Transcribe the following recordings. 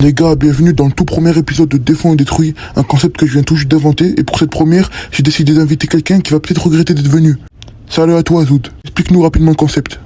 Les gars, bienvenue dans le tout premier épisode de Défend et Détruit, un concept que je viens tout juste d'inventer, et pour cette première, j'ai décidé d'inviter quelqu'un qui va peut-être regretter d'être venu. Salut à toi Zoud, explique-nous rapidement le concept.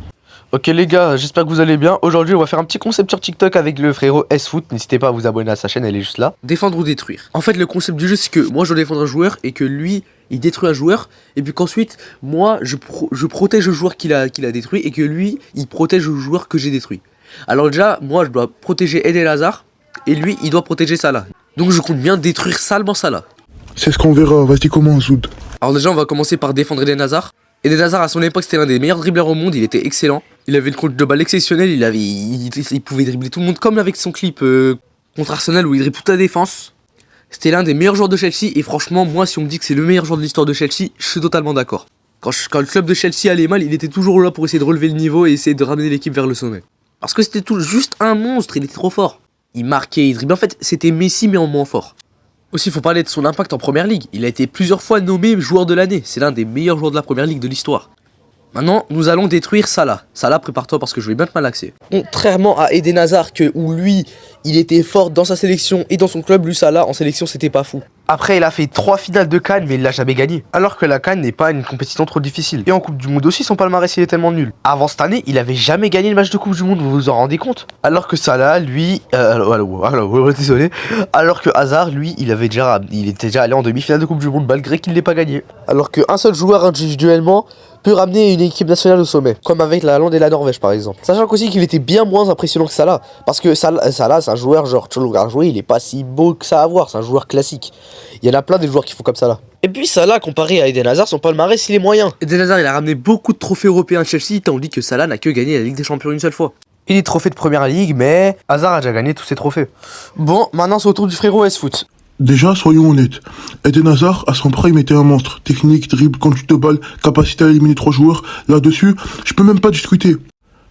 Ok les gars, j'espère que vous allez bien. Aujourd'hui on va faire un petit concept sur TikTok avec le frérot S-Foot. N'hésitez pas à vous abonner à sa chaîne, elle est juste là. Défendre ou détruire. En fait, le concept du jeu, c'est que moi je dois défendre un joueur et que lui il détruit un joueur, et puis qu'ensuite moi je protège le joueur qu'il a détruit et que lui il protège le joueur que j'ai détruit. Alors déjà, moi je dois protéger Eden Hazard et lui il doit protéger Salah. Donc je compte bien détruire salement Salah. C'est ce qu'on verra, vas-y commence Zoud. Alors déjà on va commencer par défendre Eden Hazard. Eden Hazard à son époque c'était l'un des meilleurs dribbleurs au monde, il était excellent. Il avait une contrôle de balle exceptionnelle, il pouvait dribbler tout le monde comme avec son clip contre Arsenal où il dribble toute la défense. C'était l'un des meilleurs joueurs de Chelsea et franchement moi si on me dit que c'est le meilleur joueur de l'histoire de Chelsea, je suis totalement d'accord. Quand le club de Chelsea allait mal, il était toujours là pour essayer de relever le niveau et essayer de ramener l'équipe vers le sommet. Parce que c'était tout juste un monstre, il était trop fort. Il marquait, il driblait, en fait c'était Messi mais en moins fort. Aussi, il faut parler de son impact en première ligue. Il a été plusieurs fois nommé joueur de l'année. C'est l'un des meilleurs joueurs de la première ligue de l'histoire. Maintenant, nous allons détruire Salah. Salah, prépare-toi parce que je vais bien te malaxer. Contrairement à Eden Hazard, où lui, il était fort dans sa sélection et dans son club, lui, Salah, en sélection, c'était pas fou. Après il a fait 3 finales de CAN mais il l'a jamais gagné. Alors que la CAN n'est pas une compétition trop difficile. Et en Coupe du Monde aussi son palmarès il est tellement nul. Avant cette année il avait jamais gagné le match de Coupe du Monde, vous vous en rendez compte? Alors que Salah lui, désolé. Alors que Hazard lui il était déjà allé en demi-finale de Coupe du Monde malgré qu'il l'ait pas gagné. Alors qu'un seul joueur individuellement peut ramener une équipe nationale au sommet, comme avec la Hollande et la Norvège par exemple. Sachant qu'aussi qu'il était bien moins impressionnant que Salah, parce que Salah c'est un joueur genre, tu le regardes jouer, il est pas si beau que ça à voir, c'est un joueur classique. Il y en a plein des joueurs qui font comme Salah. Et puis Salah, comparé à Eden Hazard, son palmarès il est moyen. Eden Hazard il a ramené beaucoup de trophées européens à Chelsea, tandis que Salah n'a que gagné la Ligue des Champions une seule fois. Il est trophée de première ligue mais Hazard a déjà gagné tous ses trophées. Bon, maintenant c'est au tour du frérot S-Foot. Déjà, soyons honnêtes, Eden Hazard, à son prime, était un monstre. Technique, dribble, conduite de balle, capacité à éliminer 3 joueurs, là-dessus, je peux même pas discuter.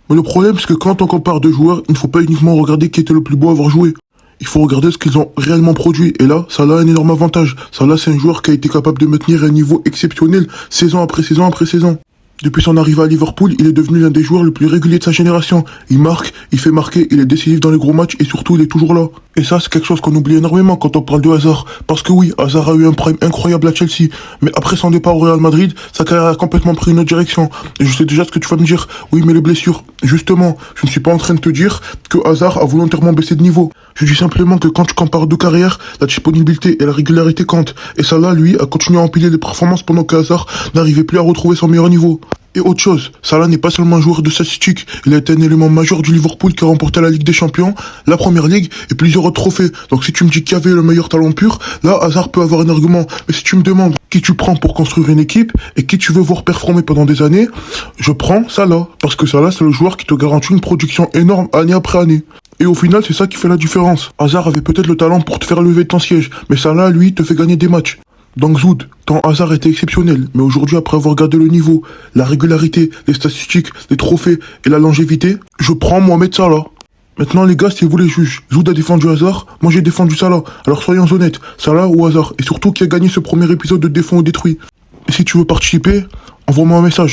Mais le problème, c'est que quand on compare 2 joueurs, il ne faut pas uniquement regarder qui était le plus beau à avoir joué. Il faut regarder ce qu'ils ont réellement produit. Et là, Salah a un énorme avantage. Salah, c'est un joueur qui a été capable de maintenir un niveau exceptionnel saison après saison après saison. Depuis son arrivée à Liverpool, il est devenu l'un des joueurs les plus réguliers de sa génération. Il marque, il fait marquer, il est décisif dans les gros matchs et surtout il est toujours là. Et ça, c'est quelque chose qu'on oublie énormément quand on parle de Hazard. Parce que oui, Hazard a eu un prime incroyable à Chelsea. Mais après son départ au Real Madrid, sa carrière a complètement pris une autre direction. Et je sais déjà ce que tu vas me dire. Oui, mais les blessures. Justement, je ne suis pas en train de te dire que Hazard a volontairement baissé de niveau. Je dis simplement que quand tu compares 2 carrières, la disponibilité et la régularité comptent. Et Salah, lui, a continué à empiler les performances pendant que Hazard n'arrivait plus à retrouver son meilleur niveau. Et autre chose, Salah n'est pas seulement un joueur de statistiques, il a été un élément majeur du Liverpool qui a remporté la Ligue des Champions, la Première Ligue et plusieurs autres trophées. Donc si tu me dis qui avait le meilleur talent pur, là Hazard peut avoir un argument. Mais si tu me demandes qui tu prends pour construire une équipe et qui tu veux voir performer pendant des années, je prends Salah. Parce que Salah c'est le joueur qui te garantit une production énorme année après année. Et au final, c'est ça qui fait la différence. Hazard avait peut-être le talent pour te faire lever de ton siège, mais Salah, lui, te fait gagner des matchs. Donc Zoud, ton Hazard était exceptionnel, mais aujourd'hui après avoir gardé le niveau, la régularité, les statistiques, les trophées et la longévité, je prends Mohamed Salah. Maintenant les gars, c'est vous les juges. Zoud a défendu Hazard, moi j'ai défendu Salah. Alors soyons honnêtes, Salah ou Hazard, et surtout qui a gagné ce premier épisode de Défend ou Détruit. Et si tu veux participer, envoie-moi un message.